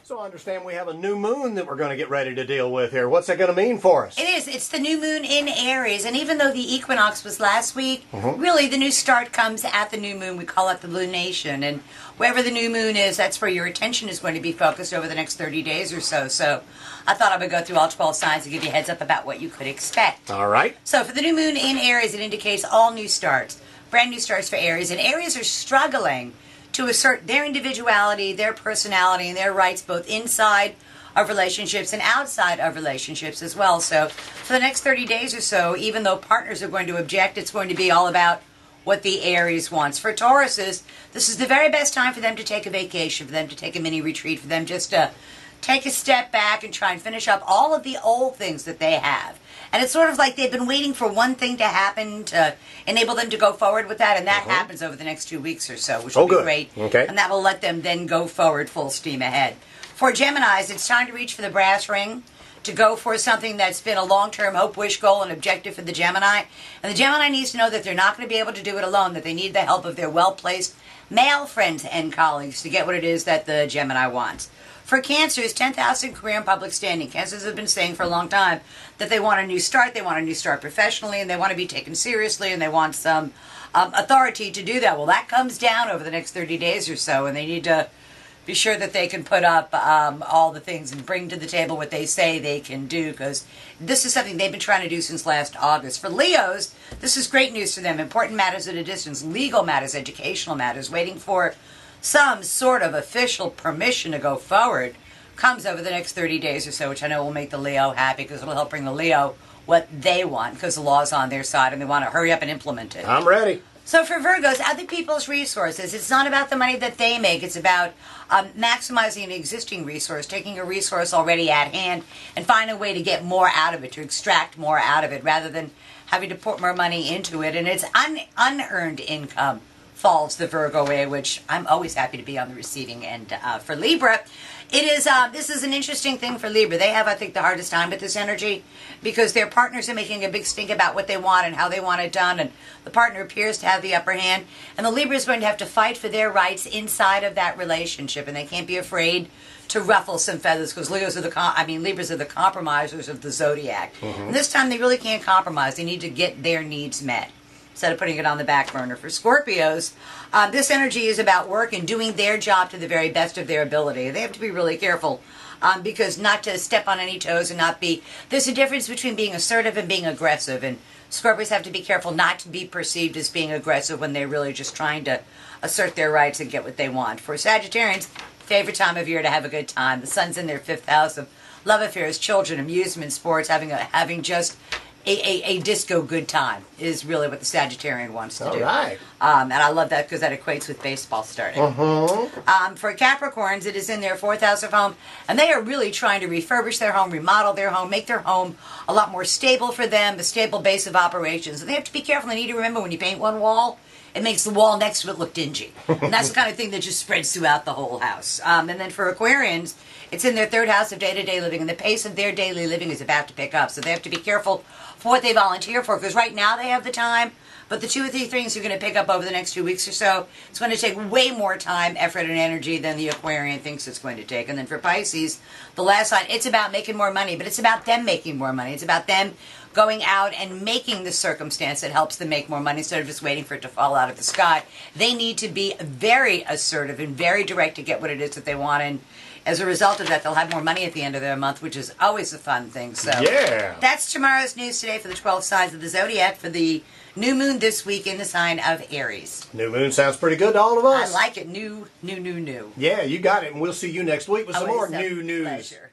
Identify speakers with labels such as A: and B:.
A: So I understand we have a new moon that we're going to get ready to deal with here. What's that going to mean for us?
B: It is. It's the new moon in Aries. And even though the equinox was last week, really the new start comes at the new moon. We call it the lunation. And wherever the new moon is, that's where your attention is going to be focused over the next 30 days or so. So I thought I would go through all 12 signs and give you a heads up about what you could expect.
A: All right.
B: So for the new moon in Aries, it indicates all new starts. Brand new starts for Aries. And Aries are struggling to assert their individuality, their personality, and their rights both inside of relationships and outside of relationships as well. So for the next 30 days or so, even though partners are going to object, it's going to be all about what the Aries wants. For Tauruses, this is the very best time for them to take a vacation, for them to take a mini retreat, for them just to take a step back and try and finish up all of the old things that they have. And it's sort of like they've been waiting for one thing to happen to enable them to go forward with that, and that happens over the next 2 weeks or so, which will be great.
A: Okay.
B: And that will let them then go forward full steam ahead. For Geminis, it's time to reach for the brass ring, to go for something that's been a long-term hope, wish, goal, and objective for the Gemini. And the Gemini needs to know that they're not going to be able to do it alone, that they need the help of their well-placed male friends and colleagues to get what it is that the Gemini wants. For Cancers, 10th house in career and public standing. Cancers have been saying for a long time that they want a new start, they want a new start professionally, and they want to be taken seriously, and they want some authority to do that. Well, that comes down over the next 30 days or so, and they need to be sure that they can put up all the things and bring to the table what they say they can do, because this is something they've been trying to do since last August. For Leos, this is great news for them. Important matters at a distance, legal matters, educational matters, waiting for some sort of official permission to go forward comes over the next 30 days or so, which I know will make the Leo happy because it'll help bring the Leo what they want because the law's on their side and they want to hurry up and implement it.
A: I'm ready.
B: So for Virgos, other people's resources, it's not about the money that they make. It's about maximizing an existing resource, taking a resource already at hand and finding a way to get more out of it, to extract more out of it rather than having to put more money into it. And it's unearned income falls the Virgo way, which I'm always happy to be on the receiving end. For Libra, it is this is an interesting thing for Libra. They have, I think, the hardest time with this energy because their partners are making a big stink about what they want and how they want it done, and the partner appears to have the upper hand, and the Libra is going to have to fight for their rights inside of that relationship, and they can't be afraid to ruffle some feathers because Libras are the compromisers of the zodiac. And this time they really can't compromise. They need to get their needs met instead of putting it on the back burner. For Scorpios, this energy is about work and doing their job to the very best of their ability. They have to be really careful because not to step on any toes and not be... There's a difference between being assertive and being aggressive, and Scorpios have to be careful not to be perceived as being aggressive when they're really just trying to assert their rights and get what they want. For Sagittarians, favorite time of year to have a good time. The sun's in their 5th house of love affairs, children, amusement, sports, having just a disco good time is really what the Sagittarian wants to do.
A: All right.
B: And I love that because that equates with baseball starting. For Capricorns, it is in their 4th house of home, and they are really trying to refurbish their home, remodel their home, make their home a lot more stable for them, a stable base of operations. And they have to be careful. They need to remember when you paint one wall, it makes the wall next to it look dingy. And that's the kind of thing that just spreads throughout the whole house. And then for Aquarians, it's in their 3rd house of day-to-day living, and the pace of their daily living is about to pick up. So they have to be careful for what they volunteer for, because right now they have the time, but the 2 or 3 things you're going to pick up over the next 2 weeks or so, it's going to take way more time, effort, and energy than the Aquarian thinks it's going to take. And then for Pisces, the last sign, it's about making more money, but it's about them making more money. It's about them going out and making the circumstance that helps them make more money instead of just waiting for it to fall out of the sky. They need to be very assertive and very direct to get what it is that they want, and as a result of that, they'll have more money at the end of their month, which is always a fun thing. So
A: yeah,
B: that's tomorrow's news today for the 12 signs of the zodiac for the new moon this week in the sign of Aries.
A: New moon sounds pretty good to all of us.
B: I like it. New.
A: Yeah, you got it, and we'll see you next week with some more
B: Always a
A: new news.
B: Pleasure.